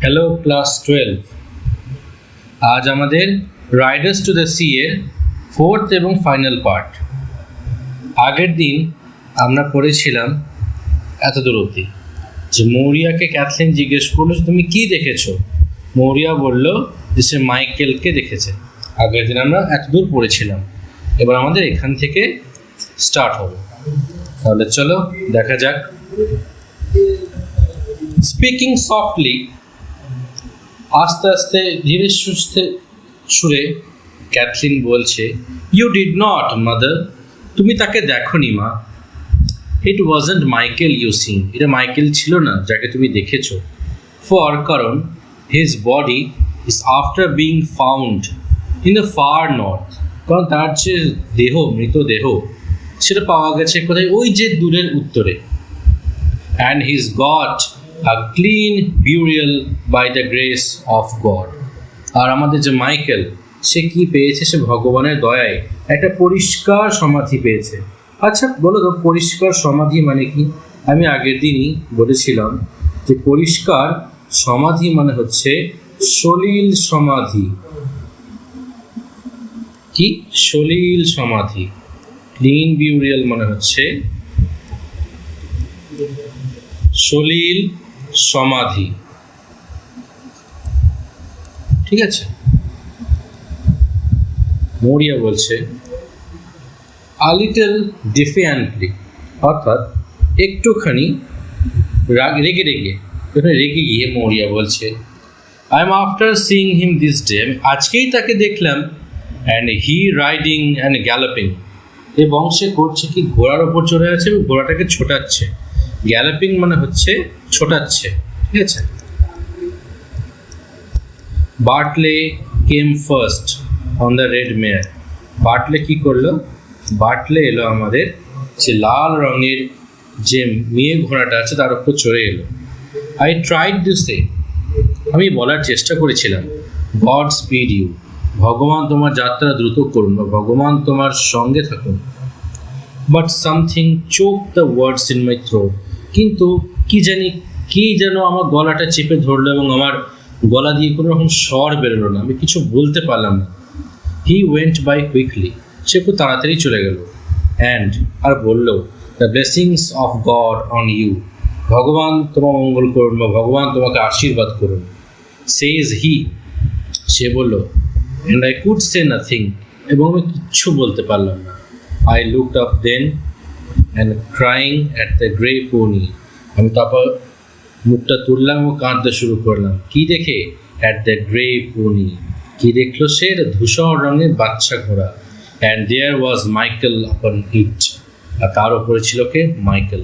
Hello class 12। আজ আমাদের Riders to the sea এর ফোর্থ এবং ফাইনাল পার্ট। আগের দিন আমরা পড়েছিলাম এতদূর অবধি যে মৌরিয়াকে ক্যাথলিন জিজ্ঞেস করলো যে তুমি কী দেখেছো। মৌরিয়া বলল যে সে মাইকেলকে দেখেছে। আগের দিন আমরা এতদূর পড়েছিলাম, এবার আমাদের এখান থেকে স্টার্ট হবে। তাহলে চলো দেখা যাক। স্পিকিং সফটলি, আস্তে আস্তে ধীরে সুস্থে সুরে ক্যাথলিন বলছে, ইউ ডিড নট মাদার, তুমি তাকে দেখোনি মা। It wasn't Michael you seen, এটা মাইকেল ছিল না যাকে তুমি দেখেছো। ফর কারণ his body is after being found in the far north, কারণ তার যে দেহ, মৃতদেহ, সেটা পাওয়া গেছে কোথায়, ওই যে দূরের উত্তরে। And his goat a clean burial by the grace of God. আর আমাদের যে মাইকেল, সে কি পেয়েছে? সে ভগবানের দয়ায় একটা পরিষ্কার সমাধি পেয়েছে। আচ্ছা বলো তো, পরিষ্কার সমাধি মানে কি? আমি আগের দিনই বলেছিলাম যে পরিষ্কার সমাধি মানে হচ্ছে সলিল সমাধি। কি সলিল সমাধি? ক্লিন বিউরিয়াল মানে হচ্ছে সলিল সমাধি, ঠিক আছে? মৌরিয়া বলছে আ লিটল ডিফিয়ান্টলি, অর্থাৎ একটুখানি রেগে গিয়ে মৌরিয়া বলছে, I am after seeing him this day, আমি আজকেই তাকে দেখলাম। And he riding and galloping, এবং সে করছে কি, ঘোড়ার ওপর চড়ে আছে এবং ঘোড়াটাকে ছোটাচ্ছে। গ্যালোপিং মানে হচ্ছে ছোটাচ্ছে, ঠিক আছে? বার্টলে কেম ফার্স্ট অন দ্য রেড মেয়ার। বার্টলে কি করলো? বার্টলে এলো আমাদের যে লাল রঙের যে মেয়ে ঘোড়াটা আছে তার উপর চড়ে এলো। আই ট্রাইড টু সে, আমি বলার চেষ্টা করেছিলাম, গড স্পিড ইউ, ভগবান তোমার যাত্রা দ্রুত করুন বা ভগবান তোমার সঙ্গে থাকুন। But something choke the words in my throat, কিন্তু কি যেন আমার গলাটা চেপে ধরলো এবং আমার গলা দিয়ে কোনো রকম স্বর বেরোলো না, আমি কিছু বলতে পারলাম না। হি ওয়েন্ট বাই কুইকলি, সে খুব তাড়াতাড়ি চলে গেল। অ্যান্ড আর বললো, the blessings of God on you, ভগবান তোমার মঙ্গল করুন বা ভগবান তোমাকে আশীর্বাদ করুন। সেজ হি, সে বলল। And I could say nothing, এবং আমি কিচ্ছু বলতে পারলাম না। I looked up then and crying at the grey pony, আমি তারপর মুখটা তুললাম এবং কাঁদতে শুরু করলাম। কি দেখে? at the grey pony, কি দেখলো সে? ধূসর রঙের বাচ্চা ঘোড়া। and there was Michael upon it, আর তার উপরে ছিল কে? Michael.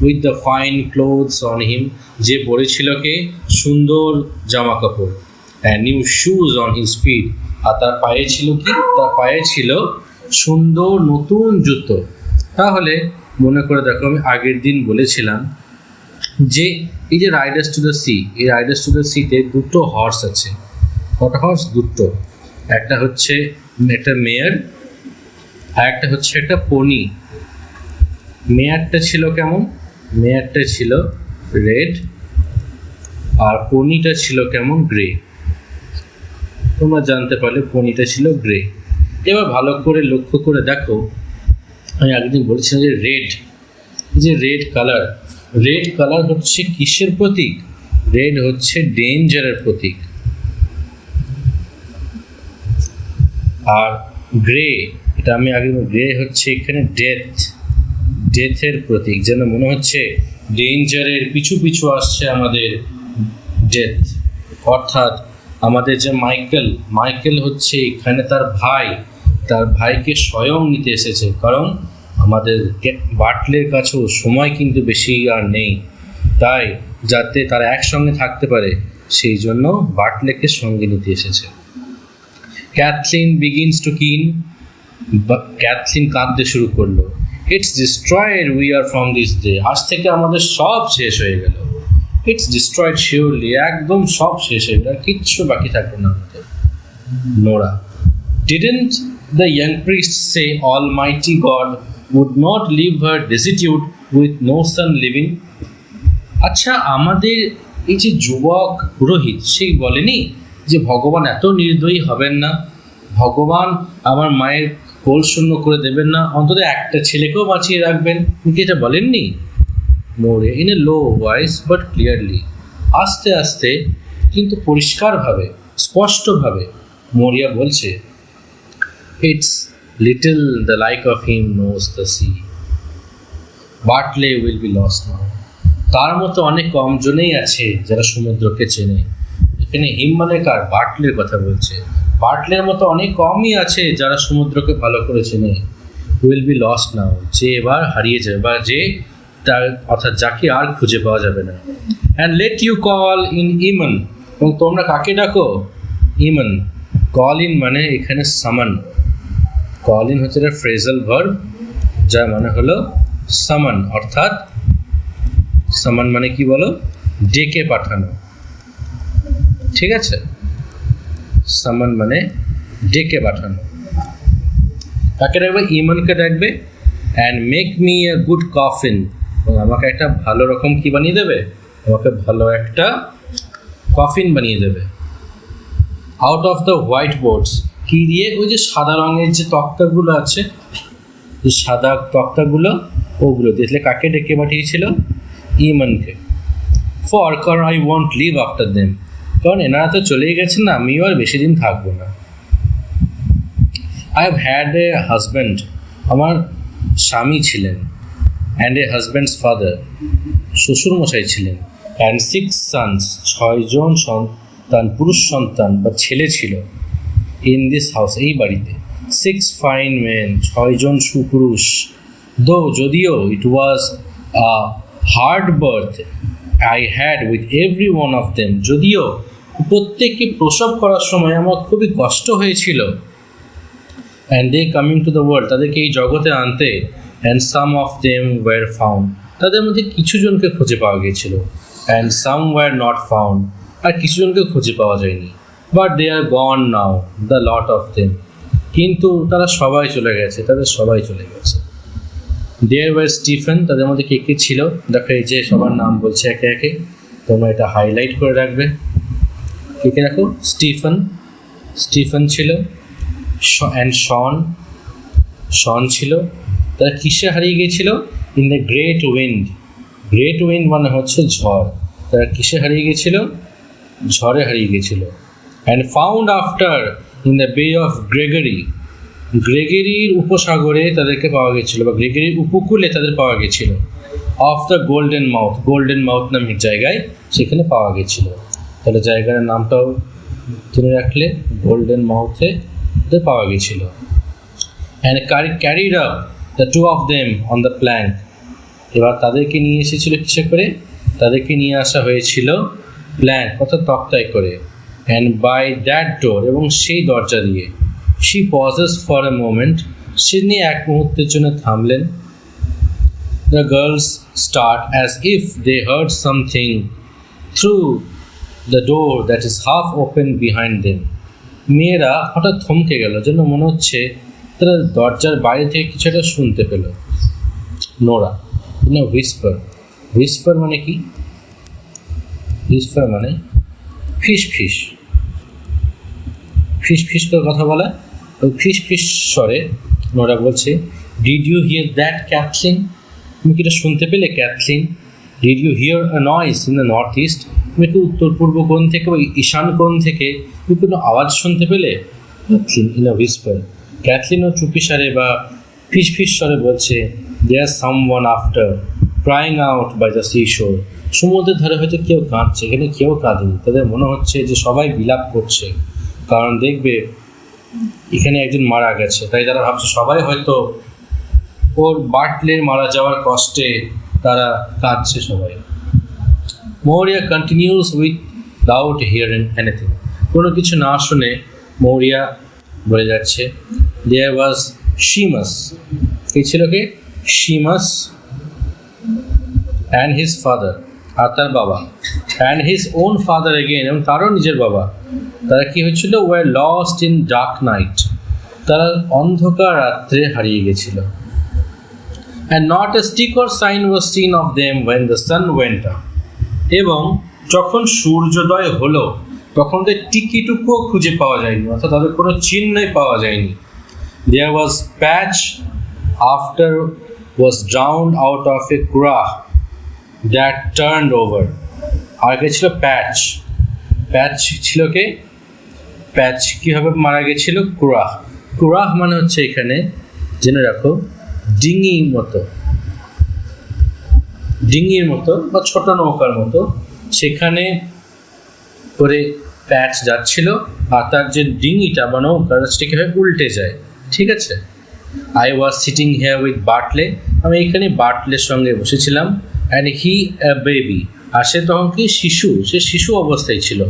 with the fine clothes on him, যে পরেছিল কে? সুন্দর জামা কাপড়। and new shoes on his feet, আর তার পায়ে ছিল কি? তার পায়ে ছিল সুন্দর নতুন জুতো। তাহলে মনে করে দেখো, আমি আগের দিন বলেছিলাম যে এই যে রাইডার্স টু দ্য সি, এই রাইডার্স টু দ্য সিতে দুটো হর্স আছে। কটা হর্স? দুটো। একটা হচ্ছে একটা মেয়ার, আর একটা হচ্ছে একটা পনি। মেয়ারটা ছিল কেমন? মেয়ারটা ছিল রেড, আর পনিটা ছিল কেমন? গ্রে। তোমরা জানতে পারলে পনিটা ছিল গ্রে। এবার ভালো করে লক্ষ্য করে দেখো, আমি আগের বলেছিলাম যে রেড কালার, রেড কালার হচ্ছে কিসের প্রতীক? রেড হচ্ছে ডেঞ্জারের প্রতীক। আর গ্রে, এটা আমি আগে, গ্রে হচ্ছে এখানে ডেথের প্রতীক। যেন মনে হচ্ছে ডেঞ্জারের পিছু পিছু আসছে আমাদের ডেথ। অর্থাৎ আমাদের যে মাইকেল হচ্ছে এখানে তার ভাইকে স্বয়ং নিতে এসেছে। কারণ আমাদের বাটলের কাছেও সময় কিন্তু বেশি আর নেই, তাই যাতে তারা একসঙ্গে থাকতে পারে সেই জন্য বাটলেকে সঙ্গে নিতে এসেছে। ক্যাথলিন বিগিনস টু কিন, ক্যাথলিন কাঁদতে শুরু করলো। It's destroyed we are from this day, আজ থেকে আমাদের সব শেষ হয়ে গেল। ইটস ডিস্ট্রয়েড শিওরলি, একদম সব শেষ হয়ে গেল, কিচ্ছু বাকি থাকলো না আমাদের। Nora, didn't the young priest say Almighty God would not leave her destitute with no son living? আচ্ছা, আমাদের এই যে যুবক পুরোহিত সেই বলেনি যে ভগবান এত নির্দয়ী হবেন না, ভগবান আমার মায়ের কোল শূন্য করে দেবেন না, অন্তত একটা ছেলেকেও বাঁচিয়ে রাখবেন, উনি কি এটা বলেননি? Maurya in a low voice but clearly, আস্তে আস্তে কিন্তু পরিষ্কারভাবে স্পষ্টভাবে মোরিয়া বলছে, it's little the like of him knows the sea, Bartley will be lost now. তার মতো অনেক কম জনেই আছে যারা সমুদ্রকে চেনে। এখানে হিম মানে কার? বাটলের কথা বলছে। বাটলের মতো অনেক কমই আছে যারা সমুদ্রকে ভালো করে চেনে। উইল বি লস্ট নাও, যে এবার হারিয়ে যাবে, বা যে তার অর্থাৎ যাকে আর খুঁজে পাওয়া যাবে না। And let you call in Eamon, এবং তোমরা কাকে ডাকো? ইমন। কল ইন মানে এখানে সামান। কল ইন হচ্ছে একটা ফ্রেজাল ভার্ব, যার মানে হলো সামান, অর্থাৎ সামান মানে কি বলো? ডেকে পাঠানো। ঠিক আছে, সামান মানে ডেকে পাঠানো। কাকে ডাকবে? ইমনকে ডাকবে। And make me a good coffin, এবং আমাকে একটা ভালো রকম কি বানিয়ে দেবে? আমাকে ভালো একটা কফিন বানিয়ে দেবে। Out of the white boards, কি দিয়ে? ওই যে সাদা রঙের যে তক্তাগুলো আছে, যে সাদা তক্তাগুলো, ওগুলো দেখলে কাকে ডেকে পাঠিয়েছিল? ইমনকে। ফর কারণ I want live after them, কারণ এনারা তো চলেই গেছেন না, আমিও আর বেশি দিন থাকবো না। I have had a husband, আমার স্বামী ছিলেন। অ্যান্ড এ হাজব্যান্ডস ফাদার, শ্বশুরমশাই ছিলেন। অ্যান্ড 6 sons, 6জন সন্তান, পুরুষ সন্তান বা ছেলে ছিল। ইন দিস হাউস, এই বাড়িতে। 6 fine men, 6জন সুপুরুষ। দো, যদিও, it was a hard birth I had with every one of them, যদিও প্রত্যেককে প্রসব করার সময় আমার খুবই কষ্ট হয়েছিল। And they coming to the world, তাদেরকে এই জগতে আনতে। And some of them were found, তাদের মধ্যে কিছু জনকে খুঁজে পাওয়া গিয়েছিল। And some were not found, আর কিছু জনকে খুঁজে পাওয়া যায়নি। But they are gone now, the lot of them, কিন্তু তারা সবাই চলে গেছে, তাদের সবাই চলে গেছে। দেয়ার ওয়ার স্টিফেন, তাদের মধ্যে কে কে ছিল? দেখো এই যে সবার নাম বলছে একে একে, তোমরা এটা হাইলাইট করে রাখবে। কে কে রাখো? স্টিফেন ছিল। অ্যান্ড শন ছিল। তারা কিসে হারিয়ে গিয়েছিল? In the great wind. Great wind মানে হচ্ছে ঝড়। তারা কিসে হারিয়ে গিয়েছিল? ঝড়ে হারিয়ে গিয়েছিল। And found after in the বে অফ গ্রেগরি, গ্রেগরির উপসাগরে তাদেরকে পাওয়া গেছিল, বা গ্রেগরির উপকূলে তাদের পাওয়া গেছিল। Of the golden mouth, golden mouth নামের জায়গায় সেখানে পাওয়া গেছিল। তাহলে জায়গার নামটাও জেনে রাখলে, গোল্ডেন মাউথে ওদের পাওয়া গেছিল। And carried up the 2 of them on the plank, এবার তাদেরকে নিয়ে এসেছিল কিসে করে? তাদেরকে নিয়ে আসা হয়েছিল প্ল্যাঙ্ক অর্থাৎ তক্তায় করে। অ্যান্ড বাই দ্যাট ডোর, এবং সেই দরজা দিয়ে। She pauses for a moment, সে নিয়ে এক মুহূর্তের জন্য থামলেন। The girls start as if they heard something through the door that is half open behind them, মেয়েরা হঠাৎ থমকে গেল, যেন মনে হচ্ছে তারা দরজার বাইরে থেকে কিছু একটা শুনতে পেল। নোরা হুইসপার, হুইসপার মানে কি? হুইসপার মানে ফিস ফিস, ফিস ফিস করে কথা বলা। ওই ফিস ফিস স্বরে নোরা বলছে, did you hear that Kathleen, তুমি কি এটা শুনতে পেলে Kathleen? Did you hear a noise in the north east, তুমি কি উত্তর পূর্ব কোণ থেকে বা ঈশান কোণ থেকে তুমি কোনো আওয়াজ শুনতে পেলে? ক্যাথলিন ইন আ হুইসপার, ক্যাথলিনও চুপি স্বরে বা ফিস ফিস স্বরে বলছে, there someone after crying out by the seashore, সমুদ্রের ধারে হয়তো কেউ কাঁদছে, এখানে কেউ কাঁদেনি, তাদের মনে হচ্ছে যে সবাই বিলাপ করছে, কারণ দেখবে এখানে একজন মারা গেছে, তাই তারা ভাবছে সবাই হয়তো ওর বাটলের মারা যাওয়ার কষ্টে তারা কাঁদছে সবাই। Maurya continuous without hearing anything, কোনো কিছু না শুনে মৌরিয়া বলে যাচ্ছে, দেয়ার ওয়াজ শিমাস, কে ছিল কে? শিমাস অ্যান্ড হিজ ফাদার, আর তার বাবা। And his own father again, এবং তারও নিজের বাবা। তারা কি হয়েছিল? Were lost in dark night, তারা অন্ধকার রাত্রে হারিয়ে গেছিল। And not a stick or sign was seen of them when the sun went up, এবং যখন সূর্যোদয় হলো তখন তাদের টিকিটুকুও খুঁজে পাওয়া যায়নি, অর্থাৎ তাদের কোনো চিহ্নই পাওয়া যায়নি। There was patch after was drowned out of a curragh that turned over. আগে ছিল প্যাচ, প্যাচ ছিল কে? প্যাচ কীভাবে মারা গেছিল? কুরাহ। কুরাহ মানে হচ্ছে এখানে জেনে রাখো ডিঙির মতো, ডিঙির মতো বা ছোট নৌকার মতো, সেখানে করে প্যাচ যাচ্ছিল আর তার যে ডিঙিটা বা নৌকা সেটা কীভাবে উল্টে যায়, ঠিক আছে? I was sitting here with Bartley, আমি এখানে বাটলের সঙ্গে বসেছিলাম। অ্যান্ড হি আ বেবি, আর সে তখন কি শিশু, সে শিশু অবস্থায় ছিল।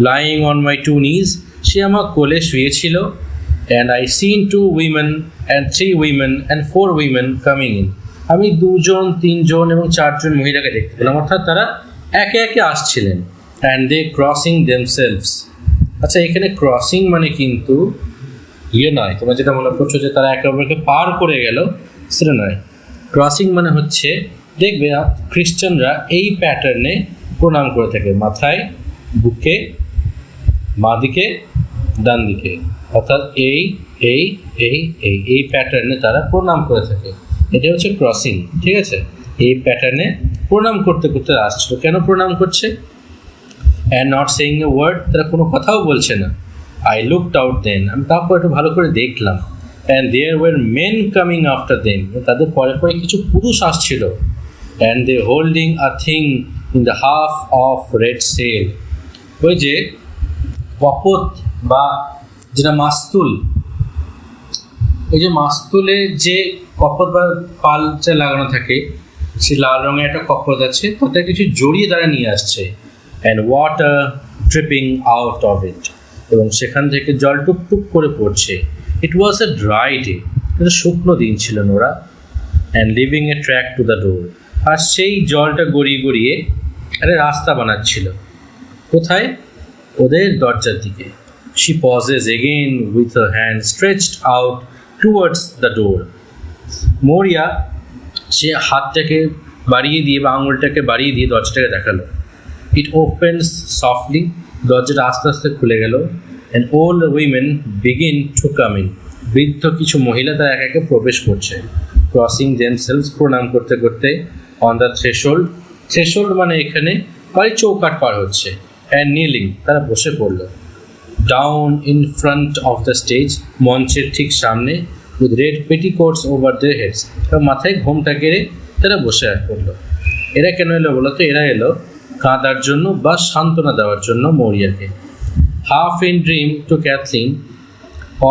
লাইং অন মাই টু নিজ, সে আমার কোলে শুয়েছিল। And I seen 2 women and 3 women and 4 women coming in, আমি 2 জন 3 জন এবং 4 জন মহিলাকে দেখতে পেলাম, অর্থাৎ তারা একে একে আসছিলেন। অ্যান্ড দে ক্রসিং দেমসেলভস, আচ্ছা এখানে ক্রসিং মানে কিন্তু ইয়ে নয়, তোমরা যেটা মনে করছো যে তারা একে অপরকে পার করে গেল, সেটা নয়। ক্রসিং মানে হচ্ছে দেখবে খ্রিস্টানরা এই প্যাটার্নে প্রণাম করে থাকে, মাথায়, বুকে, বাঁ দিকে, ডান দিকে, অর্থাৎ এই এই এই এই এই প্যাটার্নে তারা প্রণাম করে থাকে, এটা হচ্ছে ক্রসিং, ঠিক আছে? এই প্যাটার্নে প্রণাম করতে করতে আসছিল। কেন প্রণাম করছে? And not saying a word, তারা কোনো কথাও বলছে না। আই লুকড আউট দেন, আমি তারপর একটু ভালো করে দেখলাম। And there were men coming after them, তাদের পরে পরে কিছু পুরুষ আসছিল। And they holding a thing in the half of red sail, ওই যে কপত বা যেটা মাস্তুল, এই যে মাস্তুলে যে কপত বা পালচা লাগানো থাকে, সে লাল রঙের একটা কপত আছে, তাতে কিছু জড়িয়ে তারা নিয়ে আসছে। And water dripping out of it, এবং সেখান থেকে জল টুকটুক করে পড়ছে। ইট ওয়াজ এ ড্রাই ডে, এটা শুকনো দিন ছিল Nora. And leaving a track to the door, আর সেই জলটা গড়িয়ে গড়িয়ে একটা রাস্তা বানাচ্ছিল। কোথায়? ওদের দরজার দিকে। She pauses again with her hand stretched out towards the door. Maurya সে হাতটাকে বাড়িয়ে দিয়ে বা আঙুলটাকে বাড়িয়ে দিয়ে দরজাটাকে দেখালো। ইট ওপেন্স সফটলি, দরজাটা আস্তে আস্তে খুলে গেল। And old women begin to come in, বৃদ্ধ কিছু মহিলা তারা একে একে প্রবেশ করছে। ক্রসিং দেমসেলভস, প্রণাম করতে করতে। অন দ্য থ্রেশোল্ড, থ্রেশোল্ড মানে এখানে বাড়ি চৌকাট পার হচ্ছে। অ্যান্ড নিলিং, তারা বসে পড়লো। Down in front of the stage, মঞ্চের ঠিক সামনে। With red petticoats over their heads, এবং মাথায় ঘোমটা কেড়ে তারা বসে পড়লো। এরা কেন এলো বলো তো? এরা এলো কাঁদার জন্য বা সান্ত্বনা দেওয়ার জন্য মরিয়াকে। Half in dream to Cathleen,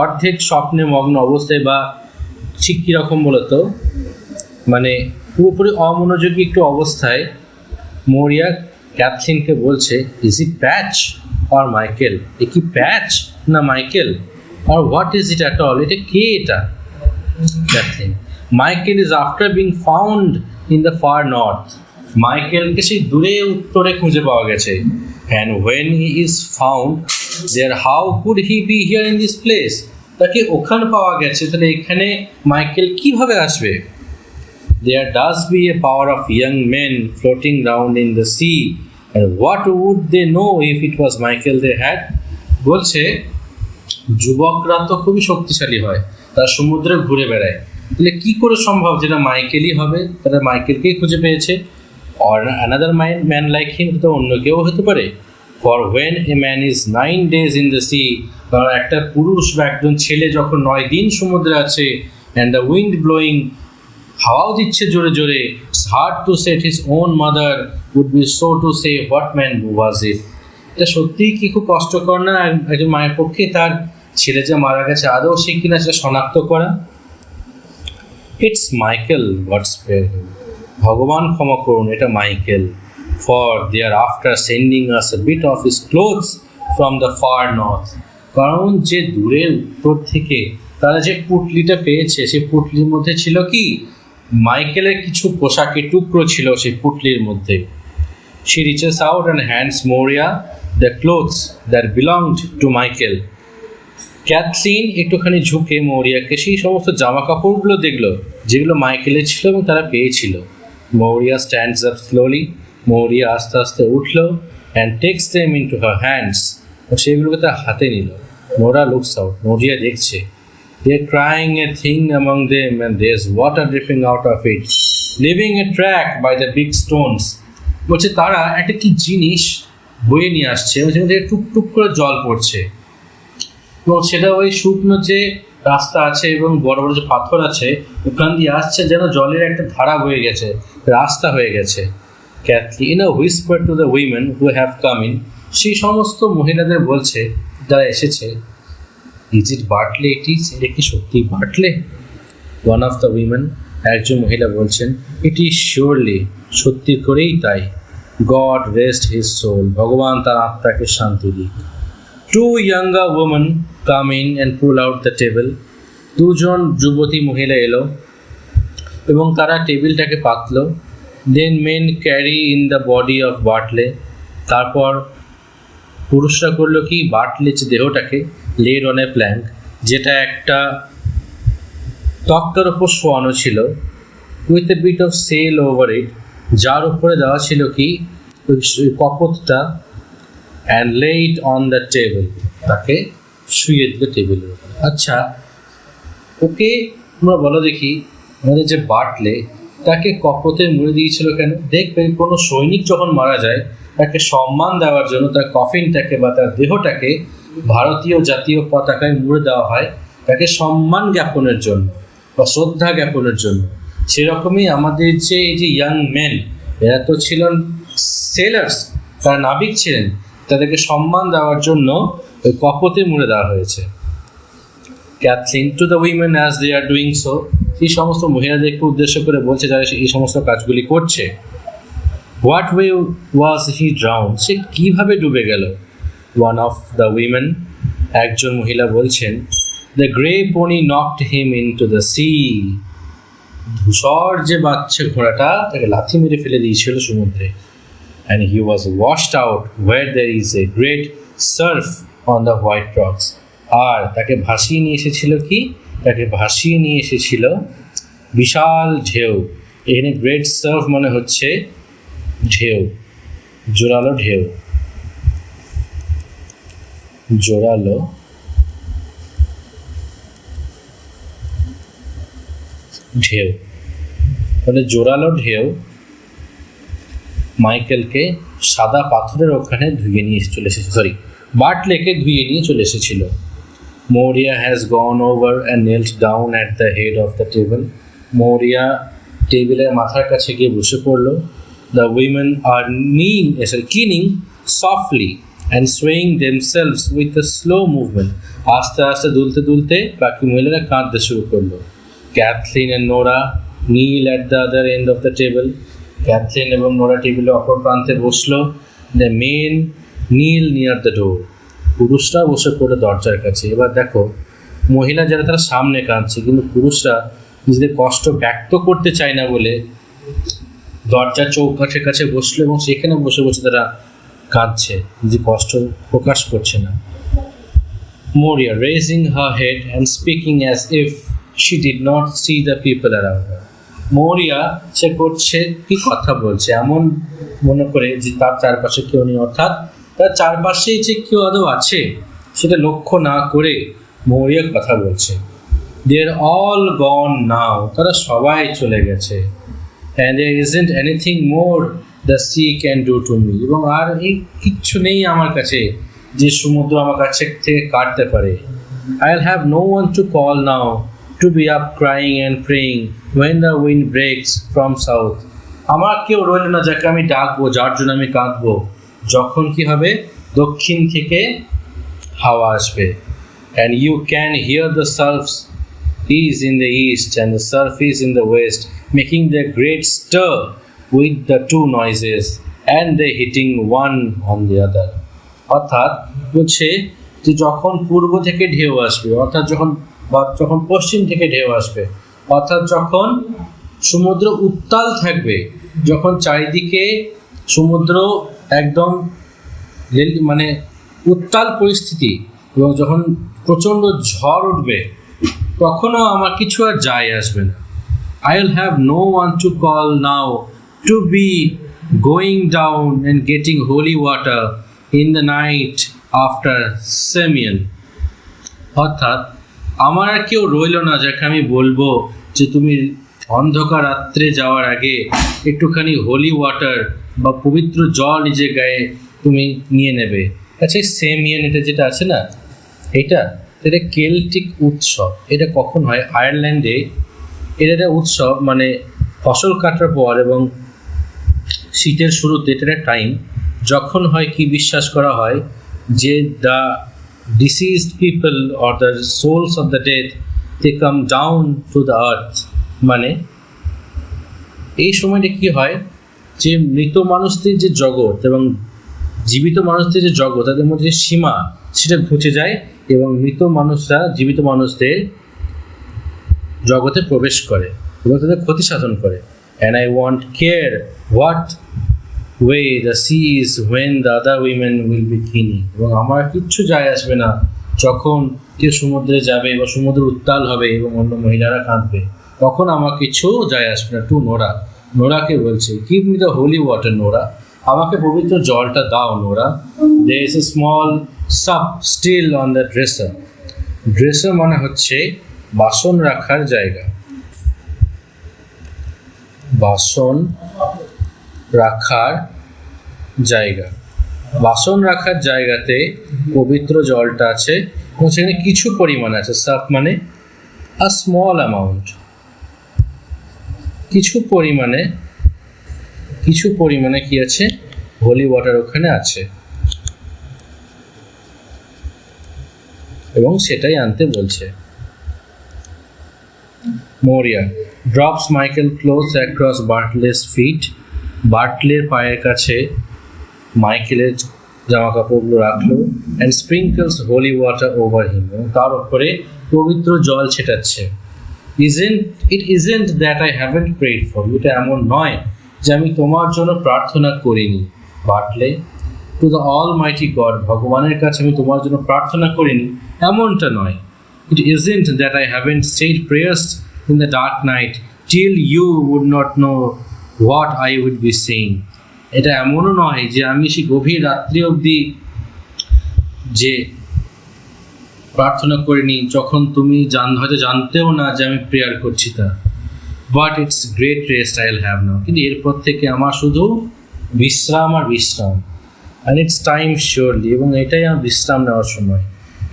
অর্ধেক স্বপ্নে মগ্ন অবস্থায়, বা ঠিক কীরকম বলতো, মানে পুরোপুরি অমনোযোগী একটু অবস্থায় মরিয়া ক্যাথলিনকে বলছে, is it Patch or Michael? এ কি প্যাচ না Michael? Or what is it at all? এটা কে এটা? Cathleen, Michael is after being found in the far north, মাইকেলকে সেই দূরে উত্তরে খুঁজে পাওয়া গেছে। And when he is found there, how could he be here in this place? তাকে ওখানে পাওয়া গেছে, তাহলে এখানে মাইকেল কিভাবে আসবে? There does be a power of young men floating round in the sea, and what would they know if it was Michael they had? বলছে যুবকরা তো খুবই শক্তিশালী হয়, তারা সমুদ্রে ঘুরে বেড়ায়, তাহলে কি করে সম্ভব যেটা মাইকেলই হবে? তারা মাইকেলকেই খুঁজে পেয়েছে। or another man like him, তো অন্য কেউ হতে পারে। For when a man is 9 days in the sea, কারণ একটা পুরুষ বা একজন ছেলে যখন 9 দিন সমুদ্রে আছে, and the wind blowing, হাওয়াও দিচ্ছে জোরে জোরে, it's hard to set his own mother would be so to say what man was it? এটা সত্যিই কি খুব কষ্টকর না একজন মায়ের পক্ষে তার ছেলে যে মারা গেছে আদৌ সে কিনা সেটা শনাক্ত করা? It's Michael, God spare him, ভগবান ক্ষমা করুন, এটা Michael. For they are after sending us a bit of his clothes from the far north, কারণ যে দূরের উত্তর থেকে তারা যে পুটলিটা পেয়েছে, সেই পুটলির মধ্যে ছিল কি? মাইকেলের কিছু পোশাকের টুকরো ছিল সেই পুটলির মধ্যে। She reaches out and hands Moria the clothes that belonged to Michael. Cathleen একটুখানি ঝুঁকে মৌরিয়াকে সেই সমস্ত জামা কাপড়গুলো দেখলো যেগুলো মাইকেলের ছিল এবং তারা পেয়েছিল। Maurya stands up slowly, Maurya আস্তে আস্তে উঠল। and takes them into her hands. সেগুলোকে তার হাতে নিল। Nora looks out. নোরিয়া দেখছে। They're crying a thing among them and there's water dripping out of it, leaving a track by the big stones. বলছে তারা একটা কি জিনিস বয়ে নিয়ে আসছে এবং সেখান থেকে টুকটুক করে জল পড়ছে এবং সেটা ওই শুকনো যে রাস্তা আছে এবং বড় বড় যে পাথর আছে ওখান দিয়ে আসছে, যেন জলের একটা ধারা বয়ে গেছে, রাস্তা হয়ে গেছে। Kathleen whispered to the women who have come in. সেই সমস্ত মহিলাদের বলছে যারা এসেছে, Is it Bartley? এটা কি সত্যি বার্টলে? One of the women, একজন মহিলা বলছেন, It is surely, সত্যি করেই তাই। God rest his soul, ভগবান তার আত্মাকে শান্তি দিক। Two younger women come in and pull out the table. দুজন যুবতী মহিলা এলো এবং তারা টেবিলটাকে পাতলো। Then men carry in the body of Bartley. তারপর পুরুষরা করলো কি, বার্টলের যে দেহটাকে laid on a plank, যেটা একটা তক্তার ওপর শোয়ানো ছিল, with a bit of sail over it, যার উপরে দেওয়া ছিল কি ওই কপোতটা, and lay it on the table, তাকে শুয়ে দিল টেবিলের উপরে। আচ্ছা, ওকে তোমরা বলো দেখি, আমাদের যে বার্টলে তাকে কপোতে মুড়ে দিয়েছিল কেন? দেখবেন কোনো সৈনিক যখন মারা যায় তাকে সম্মান দেওয়ার জন্য তার কফিনটাকে বা তার দেহটাকে ভারতীয় জাতীয় পতাকায় মুড়ে দেওয়া হয়, তাকে সম্মান জ্ঞাপনের জন্য বা শ্রদ্ধা জ্ঞাপনের জন্য। সেরকমই আমাদের যে এই যে ইয়াং মেন, এরা তো ছিলেন সেলার্স, তারা নাবিক ছিলেন, তাদেরকে সম্মান দেওয়ার জন্য ওই কপোতে মুড়ে দেওয়া হয়েছে। Kathleen to the women as they are doing so, এই সমস্ত মহিলাদেরকে উদ্দেশ্য করে বলছে যারা এই সমস্ত কাজগুলি করছে, What way was he drowned? সে কিভাবে ডুবে গেল? One of the women, একজন মহিলা বলছেন, The grey pony knocked him into the sea. ধূসর যে বাচ্চা ঘোড়াটা তাকে লাথি মেরে ফেলে দিয়েছিল সমুদ্রে। And he was washed out where there is a great surf on the white rocks. আর তাকে ভাসিয়ে নিয়ে এসেছিল কি? তাকে ভাসিয়ে নিয়ে এসেছিল বিশাল ঢেউ। এখানে গ্রেট সার্ফ মানে হচ্ছে ঢেউ, জোরালো ঢেউ, জোরালো ঢেউ, মানে জোরালো ঢেউ মাইকেলকে সাদা পাথরের ওখানে ধুয়ে নিয়ে চলে এসেছে, বার্টলেকে ধুয়ে নিয়ে চলে এসেছিল। Moria has gone over and knelt down at the head of the table. Moria টেবিলের মাথার কাছে গিয়ে বসে পড়লো। The women are keening softly and swaying themselves with a slow movement. আস্তে আস্তে দুলতে দুলতে বাকি মহিলারা কাঁদতে শুরু করলো। Kathleen and Nora kneel at the other end of the table. Kathleen এবং নোরা টেবিলের অপর প্রান্তে বসলো। The men kneel near the door. পুরুষরা বসে পড়ে দরজার কাছে। এবার দেখো, মহিলা যারা তারা সামনে কাঁদছে, কিন্তু পুরুষরা নিজেদের কষ্ট ব্যক্ত করতে চায় না বলে দরজার চৌকাঠের কাছে বসলো এবং সেখানে বসে বসে তারা কাঁদছে, নিজে কষ্ট প্রকাশ করছে না। Moria raising her head and speaking as if she did not see the people around her. Moria সে করছে কি কথা বলছে এমন মনে করে যে তার চারপাশে কেউ নেই, অর্থাৎ তার চারপাশে যে কেউ আদৌ আছে সেটা লক্ষ্য না করে মৌরিয়া কথা বলছে। They are all gone now, তারা সবাই চলে গেছে। And there isn't anything more the sea can do to me, এবং আর এই কিচ্ছু নেই আমার কাছে যে সমুদ্র আমার কাছে থেকে কাটতে পারে। I'll have no one to call now to be up crying and praying when the wind breaks from south. আমার কেউ রইল না যাকে আমি ডাকবো, যার জন্য আমি কাঁদবো যখন কি হবে, দক্ষিণ থেকে হাওয়া আসবে। And you can hear the surfs is in the east and the surf is in the west, making the great stir with the two noises and they hitting one on the other. অর্থাৎ বলছে যে যখন পূর্ব থেকে ঢেউ আসবে, অর্থাৎ যখন পশ্চিম থেকে ঢেউ আসবে, অর্থাৎ যখন সমুদ্র উত্তাল থাকবে, যখন চারিদিকে সমুদ্র একদম মানে উত্তাল পরিস্থিতি এবং যখন প্রচণ্ড ঝড় উঠবে, তখনও আমার কিছু আর যায় আসবে না। I'll have no one to call now to be going down and getting holy water in the night after Simeon. অর্থাৎ আমার আর কেউ রইল না যাকে আমি বলবো যে তুমি অন্ধকার রাত্রে যাওয়ার আগে একটুখানি হোলি ওয়াটার বা পবিত্র জল নিজের গায়ে তুমি নিয়ে নেবে। আচ্ছা, সেমিয়ান এটা যেটা আছে না, এটা কেল্টিক উৎসব। এটা কখন হয়? আয়ারল্যান্ডে এটা একটা উৎসব, মানে ফসল কাটার পর এবং শীতের শুরুতে এটা একটা টাইম যখন হয় কি বিশ্বাস করা হয় যে the deceased people or the souls of the death they come down to the earth. মানে এই সময়টা কি হয় যে মৃত মানুষদের যে জগৎ এবং জীবিত মানুষদের যে জগৎ তাদের মধ্যে যে সীমা সেটা ঘুচে যায় এবং মৃত মানুষরা জীবিত মানুষদের জগতে প্রবেশ করে এবং তাদের ক্ষতি সাধন করে। And I want care what way the sea is when the other women will be keening. এবং আমার কিচ্ছু যায় আসবে না যখন কেউ সমুদ্রে যাবে বা সমুদ্র উত্তাল হবে এবং অন্য মহিলারা কাঁদবে, তখন আমার কিছু যায় আসবে না। টু নোরা, নোরাকে বলছে, give me the holy water Nora, আমাকে পবিত্র জলটা দাও নোরা। There is a small sup still on the dresser. Dresser মানে হচ্ছে বাসন রাখার জায়গা, বাসন রাখার জায়গা। বাসন রাখার জায়গাতে পবিত্র জলটা আছে এবং সেখানে কিছু পরিমাণ আছে। সাব মানে আ স্মল অ্যামাউন্ট, কিছু পরিমাণে কি আছে? হোলি ওয়াটার ওখানে আছে এবং সেটাই আনতে বলছে। Maurya drops Michael clothes across Bartley's feet. বার্টলের পায়ের কাছে মাইকেলের জামা কাপড়গুলো রাখলো। And sprinkles holy water over him, এবং তার উপরে পবিত্র জল ছেটাচ্ছে। Isn't that I haven't prayed for you? এটা এমন নয় যে আমি তোমার জন্য প্রার্থনা করিনি। বাটলে টু দ্য অলমাইটি গড, ভগবানের কাছে আমি তোমার জন্য প্রার্থনা করিনি এমনটা নয়। It isn't that I haven't said prayers in the dark night till you would not know what I would be saying. এটা এমনও নয় যে আমি সেই গভীর রাত্রি অবধি যে প্রার্থনা করিনি যখন তুমি হয়তো জানতেও না যে আমি প্রেয়ার করছি তা। But it's great rest I will have নাও, কিন্তু এরপর থেকে আমার শুধু বিশ্রাম আর বিশ্রাম। অ্যান্ড ইটস টাইম শিওরলি, এবং এটাই আমার বিশ্রাম নেওয়ার সময়।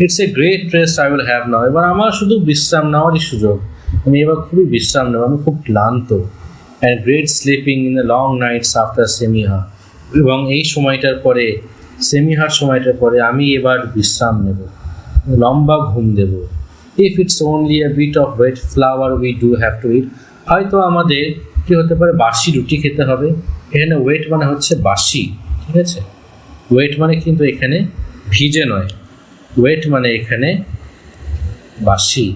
It's a great rest I will have নাও, এবার আমার শুধু বিশ্রাম নেওয়ারই সুযোগ। আমি এবার খুবই বিশ্রাম নেব, আমি খুব ক্লান্ত। And great sleeping in the long nights after Samhain, এবং এই সময়টার পরে, সেমিহার সময়টার পরে আমি এবার বিশ্রাম নেব, লম্বা ঘুম দেব। If it's only a bit of wet flour we do have to eat, হয়তো আমাদের কী হতে পারে, বাসি রুটি খেতে হবে। এখানে ওয়েট মানে হচ্ছে বাসি, ঠিক আছে? ওয়েট মানে কিন্তু এখানে ভিজে নয়, ওয়েট মানে এখানে বাসি।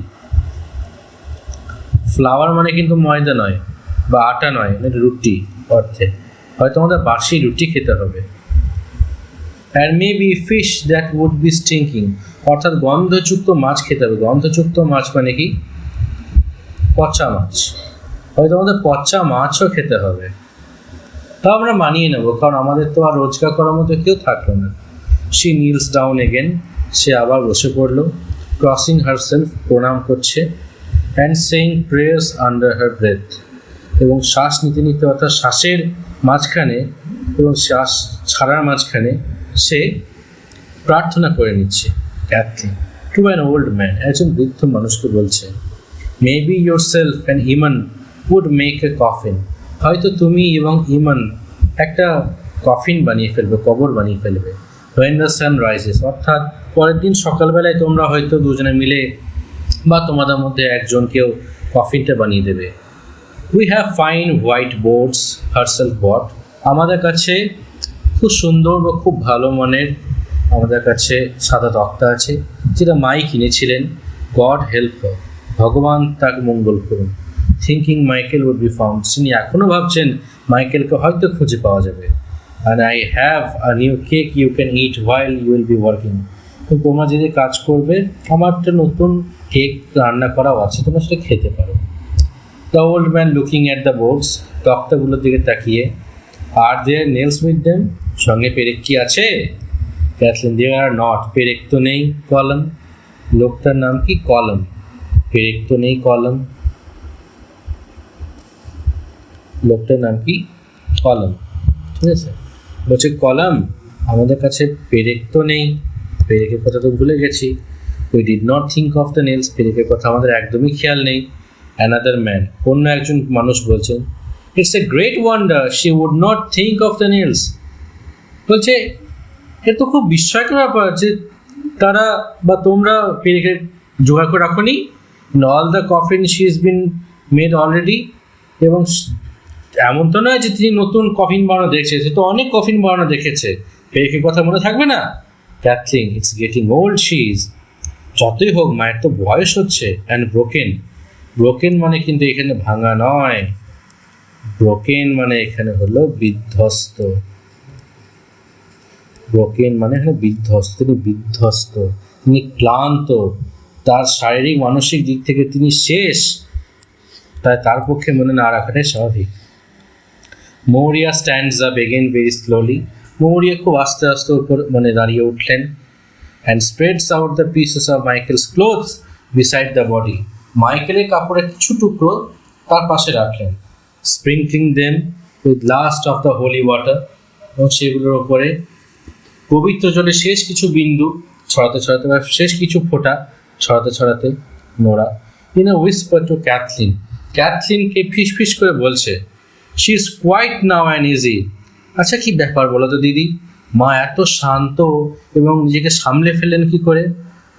ফ্লাওয়ার মানে কিন্তু ময়দা নয় বা আটা নয়, মানে রুটি অর্থে। হয়তো আমাদের বাসি রুটি খেতে হবে। And maybe fish that would be stinking, অর্থাৎ গন্ধযুক্ত মাছ খেতে হবে। গন্ধযুক্ত মাছ মানে কি? পচা মাছ। হয়তো আমাদের পচা মাছও খেতে হবে। তাও আমরা মানিয়ে নেব, কারণ আমাদের তো আর রোজগার করার মতো কেউ থাকলো না। She kneels down again, সে আবার বসে পড়লো। Crossing herself, প্রণাম করছে। And saying prayers under her breath, এবং শ্বাস নিতে নিতে, অর্থাৎ শ্বাসের মাঝখানে এবং শ্বাস ছাড়ার মাঝখানে সে প্রার্থনা করে নিচ্ছে। Cathleen to an old man, একজন বৃদ্ধ মানুষকে বলছে, maybe yourself and Eamon would make a coffin, হয়তো তুমি এবং ইমান একটা কফিন বানিয়ে ফেলবে, কবর বানিয়ে ফেলবে। হোয়েন দ্য সান রাইজেস, অর্থাৎ পরের দিন সকালবেলায় তোমরা হয়তো দুজনে মিলে বা তোমাদের মধ্যে একজন কেউ কফিনটা বানিয়ে দেবে। We have fine white boards herself bought, আমাদের কাছে খুব সুন্দর বা খুব ভালো মানের আমাদের কাছে সাদা তক্তা আছে, যেটা মাই কিনেছিলেন। গড হেল্প হার, ভগবান তাকে মঙ্গল করুন। Thinking Michael would be found, তিনি এখনও ভাবছেন মাইকেলকে হয়তো খুঁজে পাওয়া যাবে। And I have a new cake you can eat while you will be working, তো তোমরা যদি কাজ করবে আমার একটা নতুন কেক রান্না করাও আছে, তোমরা সেটা খেতে পারো। The old man looking at the boards, তক্তাগুলোর দিকে তাকিয়ে। Are there nails with them, সঙ্গে পেরেক কি আছে? ক্যাথলিন, দেয়ার আর নট, পেরেক তো নেই। কলম, লোকটার নাম কি? কলম, পেরেক তো নেই। কলম, লোকটার নাম কি? কলম, ঠিক আছে। বলছে কলম, আমাদের কাছে পেরেক তো নেই, পেরেকের কথা তো ভুলে গেছি। We did not think of the nails, পেরেকের কথা আমাদের একদমই খেয়াল নেই। অ্যানাদার ম্যান, অন্য একজন মানুষ বলছেন, it's a great wonder she would not think of the nails. বলছে এ তো খুব বিস্ময়কর ব্যাপার যে তারা বা তোমরা পেরেকের জোগাড় করে রাখো নি। All the coffin she is been made already, এবং এমন তো নয় যে তিনি নতুন কফিন বানানো দেখছে, সে তো অনেক কফিন বানানো দেখেছে, পেরেকের কথা মনে থাকবে না? Cathleen, it's getting old she is, যতই হোক মায়ের তো বয়স হচ্ছে। অ্যান্ড ব্রোকেন, ব্রোকেন মানে কিন্তু এখানে ভাঙা নয়, ব্রোকেন মানে এখানে হলো বিধ্বস্ত। ব্রোকেন মানে এখানে বিধ্বস্ত, তিনি বিধ্বস্ত, তিনি ক্লান্ত, তার শারীরিক মানসিক দিক থেকে তিনি শেষ, তাই তার পক্ষে মনে না রাখাটাই স্বাভাবিক। Maurya stands up again very slowly, Maurya খুব আস্তে আস্তে উপর মানে দাঁড়িয়ে উঠলেন। And spreads out the pieces of Michael's clothes beside the body, মাইকেলের কাপড়ের কিছু টুকরো তার পাশে রাখলেন। Sprinkling them with last of the holy water, এবং সেগুলোর ওপরে পবিত্র জলে শেষ কিছু বিন্দু ছড়াতে ছড়াতে বা শেষ কিছু ফোঁটা ছড়াতে ছড়াতে Nora in a whisper to Cathleen, ক্যাথলিনকে ফিস ফিস করে বলছে, she is quiet now and easy. আচ্ছা কি ব্যাপার বলো তো দিদি, মা এত শান্ত এবং নিজেকে সামলে ফেললেন কি করে?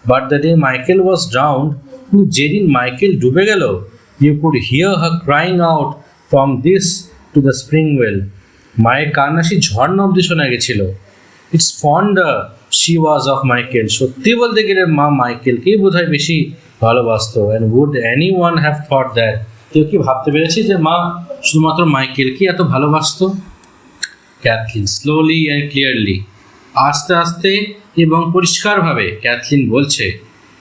But the day Michael was drowned, কিন্তু যেদিন মাইকেল ডুবে গেল, you could hear her crying out from this to the spring well, মায়ের কান্না সেই ঝর্ণা অব্দি শোনা গেছিল। It's fonder she was of Michael, সত্যি বলতে গেলে মা মাইকেলকেই বোধহয় বেশি ভালোবাসত। And would any one have thought that, কেউ কি ভাবতে পেরেছে যে মা শুধুমাত্র মাইকেলকেই এত ভালোবাসত? ক্যাথলিন, স্লোলি অ্যান্ড ক্লিয়ারলি, আস্তে আস্তে এবং পরিষ্কারভাবে ক্যাথলিন বলছে,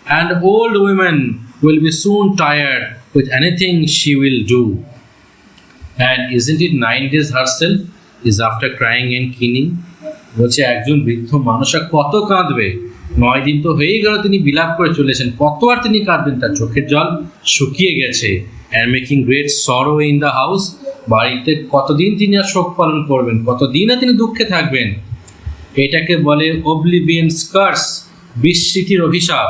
and old women will be soon tired with anything she will do, and isn't it 9 days herself is after crying and keening. বলছে একজন বৃদ্ধ মানুষ আর কত কাঁদবে, 9 দিন তো হয়েই গেল তিনি বিলাপ করে চলেছেন, কত আর তিনি কাঁদবেন, তার চোখের জল শুকিয়ে গেছে। অ্যান্ড মেকিং গ্রেট সরো ইন দ্য হাউস, বাড়িতে কতদিন তিনি আর শোক পালন করবেন, কতদিন আর তিনি দুঃখে থাকবেন। এটাকে বলে অবলিভিয়ান কার্স, বিস্মৃতির অভিশাপ।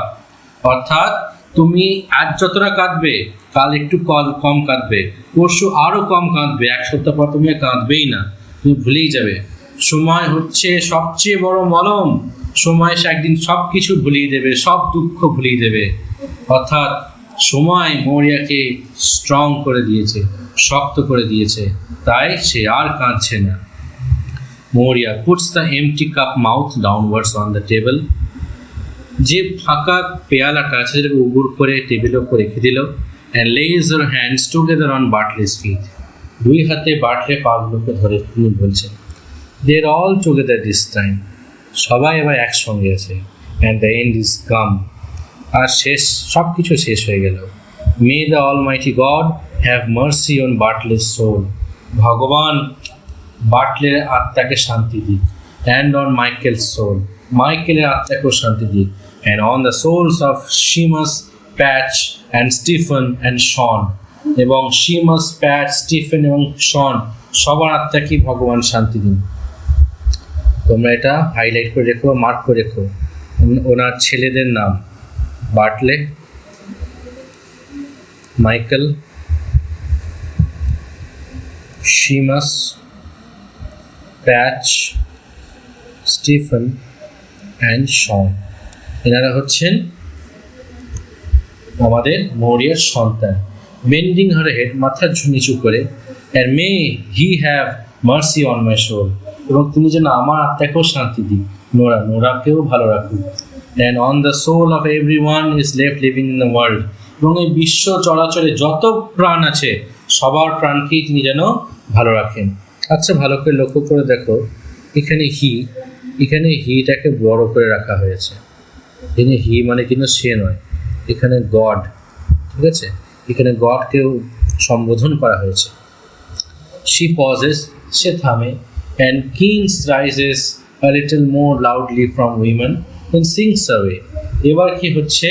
অর্থাৎ তুমি আজ যতটা কাঁদবে, কাল একটু কম কাঁদবে, পরশু আরও কম কাঁদবে, এক সপ্তাহ পর তুমি আর কাঁদবেই না, তুমি ভুলেই যাবে। সময় হচ্ছে সবচেয়ে বড় মলম, সময় সে একদিন সব কিছু ভুলিয়ে দেবে, সব দুঃখ ভুলিয়ে দেবে। অর্থাৎ সময় মৌরিয়াকে স্ট্রং করে দিয়েছে, শক্ত করে দিয়েছে, তাই সে আর কাঁদছে না। Maurya puts the MT cup mouth downwards on the table, যে ফাঁকা পেয়ালাটা আছে সেটাকে উবুর করে টেবিলের উপর রেখে দিল। And lays her hands together on Bartley's feet, দুই হাতে বাটলে পাগুলোকে ধরে তিনি বলছেন, they are all together this time, সবাই এবার একসঙ্গে আছে। And the end is come, আর শেষ, সব কিছু শেষ হয়ে গেল। May the Almighty God have mercy on Bartley's soul, ভগবান বাটলের আত্মাকে শান্তি দিক। অ্যান্ড অন মাইকেল সোল, মাইকেলের আত্মাকেও শান্তি দিক। And on the souls of Seamus, patch and Stephen and শন, এবং সিমাস, প্যাচ, স্টিফেন এবং শন সবার আত্মাকে ভগবান শান্তি দিন। তোমরা এটা হাইলাইট করে রেখো, মার্ক করে রেখো। ওনার ছেলেদের নাম বাটলে, মাইকেল, সিমাস, প্যাচ, স্টিফেন অ্যান্ড শন, এনারা হচ্ছেন আমাদের মৌরিয়ার সন্তান। বেন্ডিং হার হেড, মাথার নিচু করে, and may he have mercy on my soul, এবং তিনি যেন আমার আত্মাকেও শান্তি দিক, নোরাকেও ভালো রাখুন। And on the soul of every one is left living in the world, এবং এই বিশ্ব চলাচলে যত প্রাণ আছে সবার প্রাণকেই তিনি যেন ভালো রাখেন। আচ্ছা ভালো করে লক্ষ্য করে দেখো, এখানে হিটাকে বড় করে রাখা হয়েছে, এখানে হি মানে কিন্তু সে নয়, এখানে গড, ঠিক আছে, এখানে গডকেও সম্বোধন করা হয়েছে। শি পজেস, সে থামে। and Keynes rises a little more loudly from women and sinks away. এবার কি হচ্ছে,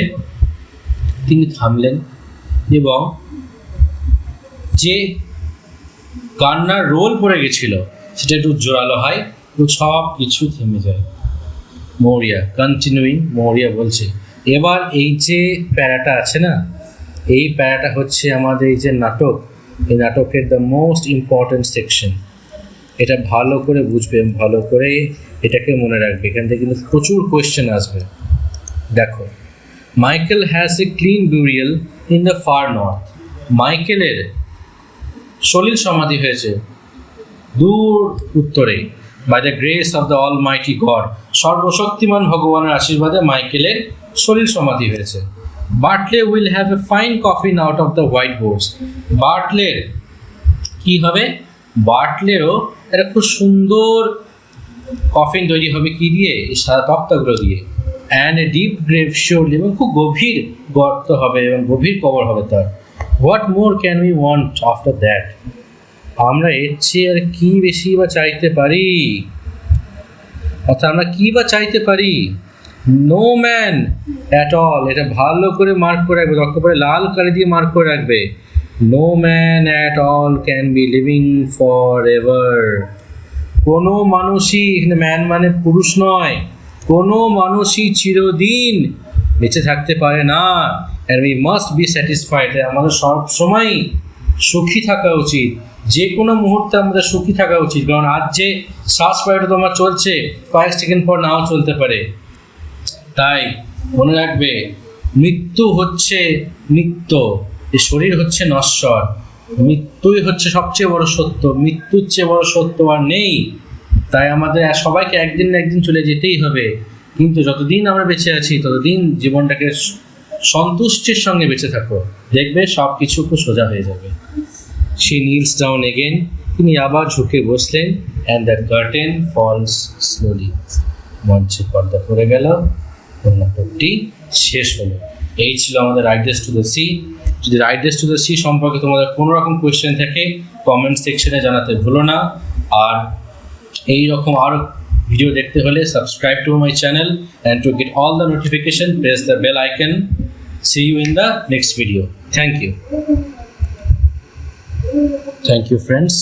তিনি থামলেন এবং যে কান্নার রোল পড়ে গেছিল সেটা একটু জোরালো হয় ও সব কিছু থেমে যায়। মৌরিয়া মৌরিয়া বলছে, এবার এই যে প্যারাটা আছে না, এই প্যারাটা হচ্ছে আমাদের এই যে নাটক, এই নাটকের দ্য মোস্ট ইম্পর্ট্যান্ট সেকশন। এটা ভালো করে বুঝবে, ভালো করে এটাকে মনে রাখবে, এখান থেকে কিন্তু প্রচুর কোয়েশ্চেন আসবে। দেখো, Michael has a clean burial in the far north. মাইকেলের সলিল সমাধি হয়েছে দূর উত্তরে, by the grace of the all mighty God, সর্বশক্তিমান ভগবানের আশীর্বাদে মাইকেলের সলিল সমাধি হয়েছে। Bartley will have a fine coffin out of the white boards. বার্টলের কি হবে, বার্টলেরও একটা খুব সুন্দর কফিন তৈরি হবে কি দিয়ে, এই সাদা তক্তাগুলো দিয়ে। And a deep grave surely, এবং খুব গভীর গর্ত হবে এবং গভীর কবর হবে তার। What more can we want after that? আমরা এর চেয়ে আর কি বেশি বা চাইতে পারি, অর্থাৎ আমরা কি বা চাইতে পারি? নো ম্যান অ্যাট অল, এটা ভালো করে মার্ক করে রাখবে, দরকার পড়ে লাল কালি দিয়ে মার্ক করে রাখবে। No man at all can be living for ever. কোনো মানুষই, এখানে ম্যান মানে পুরুষ নয়, কোনো মানুষই চিরদিন বেঁচে থাকতে পারে না। And we must be satisfied, আমাদের সব সময় সুখী থাকা উচিত, যে কোনো মুহূর্তে আমাদের সুখী থাকা উচিত। কারণ আজ যে শ্বাস পায়টা তোমার চলছে, কয়েক সেকেন্ড পর নাও চলতে পারে। তাই মনে রাখবে, মৃত্যু হচ্ছে নিত্য, এই শরীর হচ্ছে নশ্বর, মৃত্যুই হচ্ছে সবচেয়ে বড় সত্য, মৃত্যুর চেয়ে বড় সত্য আর নেই। তাই আমাদের সবাইকে একদিন না একদিন চলে যেতেই হবে, কিন্তু যতদিন আমরা বেঁচে আছি ততদিন জীবনটাকে সন্তুষ্টির সঙ্গে বেঁচে থাকো, দেখবে সব কিছু খুব সোজা হয়ে যাবে। She kneels down again, তিনি আবার ঝুঁকে বসলেন। and the curtain falls slowly, মঞ্চে পর্দা পড়ে গেল, নাটকটি শেষ হলো। এই ছিল আমাদের রাইডার্স টু দ্য সি। যদি রাইডার্স টু দ্য সি সম্পর্কে তোমাদের কোনো রকম কোয়েশ্চেন থাকে কমেন্ট সেকশনে জানাতে ভুলো না। আর এই রকম আরও ভিডিও দেখতে হলে subscribe to my channel, and to get all the notification press the bell icon. See you in the next video. Thank you. Thank you, friends.